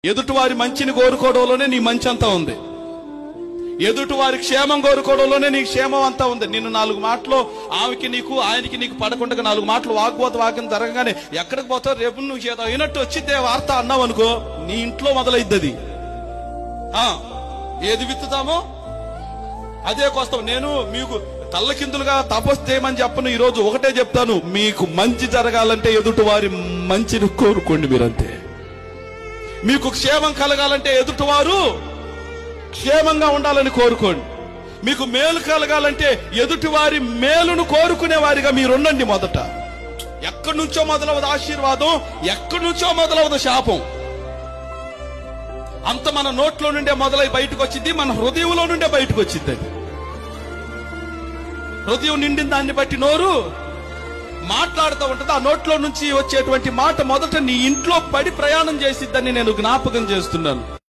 ఎదుటి వారి మంచిని కోరుకోవడంలోనే నీ మంచి అంతా ఉంది. ఎదుటి వారి క్షేమం కోరుకోవడంలోనే నీ క్షేమం అంతా ఉంది. నిన్ను 4 మాటలు ఆమెకి నీకు ఆయనకి నీకు పడకుండా 4 మాటలు వాగ్యం జరగగానే ఎక్కడికి పోతావు, రేపు నువ్వు చేత అయినట్టు వచ్చిద్దే వార్త అన్నావు అనుకో, నీ ఇంట్లో మొదలైద్ది. ఏది విత్తుతామో అదే కోస్తాం. నేను మీకు తల్లకిందులుగా తపస్సు చేయమని చెప్పను. ఈ రోజు ఒకటే చెప్తాను, మీకు మంచి జరగాలంటే ఎదుటి వారి మంచిని కోరుకోండి. మీరంతే. మీకు క్షేమం కలగాలంటే ఎదుటివారు క్షేమంగా ఉండాలని కోరుకోండి. మీకు మేలు కలగాలంటే ఎదుటి వారి మేలును కోరుకునే వారిగా మీరుండండి. మొదట ఎక్కడి నుంచో మొదలవదు ఆశీర్వాదం, ఎక్కడి నుంచో మొదలవదు శాపం. అంత మన నోట్లో నుండే మొదలై బయటకు వచ్చింది, మన హృదయంలో నుండే బయటకు వచ్చింది. అది హృదయం నిండిన దాన్ని బట్టి నోరు మాట్లాడుతూ ఉంటుంది. ఆ నోట్లో నుంచి వచ్చేటువంటి మాట మొదట నీ ఇంట్లో పడి ప్రయాణం చేసిద్దని నేను జ్ఞాపకం చేస్తున్నాను.